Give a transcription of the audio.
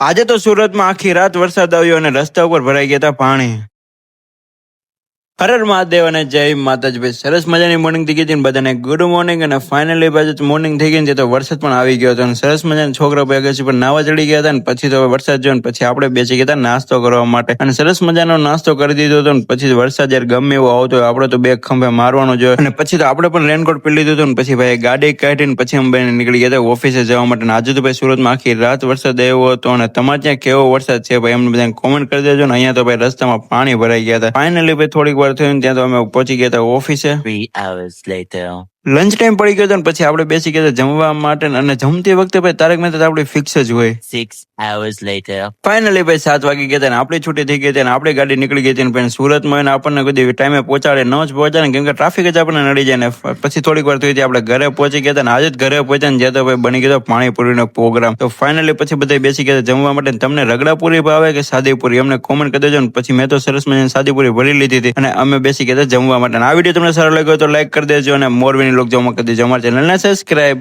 આજે તો સુરતમાં આખી રાત વરસાદ આવ્યો અને રસ્તા ઉપર ભરાઈ ગયા હતા પાણી. હર હર મહાદેવ અને જય માતાજી. ભાઈ સરસ મજાની મોર્નિંગ થઈ ગઈ હતી, બધાને ગુડ મોર્નિંગ. અને ફાઇનલી બાજુ મોર્નિંગ થઈ ગઈ તો વરસાદ પણ આવી ગયો હતો અને સરસ મજાના છોકરા ભાઈ પર નાવા ચડી ગયા હતા. અને પછી તો વરસાદ જોયો ને પછી આપણે બેસી ગયા હતા નાસ્તો કરવા માટે અને સરસ મજાનો નાસ્તો કરી દીધો હતો. ને પછી વરસાદ જયારે ગમે એવો આવતો હોય આપણે તો બે ખંભે મારવાનો જોઈએ. અને પછી તો આપણે પણ રેનકોટ પહેરી લીધું હતું. ને પછી ભાઈ ગાડી કાઢીને પછી અમે બેન નીકળી ગયા હતા ઓફિસે જવા માટે. આજે તો ભાઈ સુરતમાં આખી રાત વરસાદ આવ્યો હતો. અને તમારે ત્યાં કેવો વરસાદ છે ભાઈ અમને બધાને કોમેન્ટ કરી દેજો. ને અહીંયા તો ભાઈ રસ્તામાં પાણી ભરાઈ ગયા હતા. ફાઇનલી ભાઈ થોડીક વાર થયું ત્યાં તો અમે પહોંચી ગયા હતા ઓફિસે. 3 hours later. લંચ ટાઈમ પડી ગયો હતો ને પછી આપણે બેસી ગયા હતા જમવા માટે. અને જમતી વખતે ભાઈ તારક મહેતા તો આપણી ફિક્સ જ હોય. 6 hours later. ફાઇનલી ભાઈ 7 વાગી ગયા હતા ને આપણી છૂટી થઈ ગઈ હતી અને આપણી ગાડી નીકળી ગઈ હતી. ને ભાઈ સુરતમાં હોય ને આપણને કોઈ ટાઈમે પહોંચાડે ન જ પહોંચાડે કેમ કે ટ્રાફિક જ આપણને નડી જાય. ને પછી થોડીક વાર થઈ હતી આપણે ઘરે પહોંચી ગયા હતા. ને આજે જ ઘરે પહોંચ્યા ને જ્યાં તો ભાઈ બની ગયો પાણીપુરીનો પ્રોગ્રામ. તો ફાઇનલી પછી બધા બેસી ગયા જમવા માટે. તમને રગડાપુરી ભાવે કે સાદીપુરી અમને કોમેન્ટ કરી દેજો. ને પછી મેં તો સરસ મજાની સાદીપુરી ભરી લીધી હતી અને અમે બેસી ગયા જમવા માટે. આ વિડીયો તમને સારો લાગ્યો તો લાઈક કરી દેજો અને મોરબીની લોક જોવા કરી દેજો. અમારા ચેનલને સબસ્ક્રાઇબ.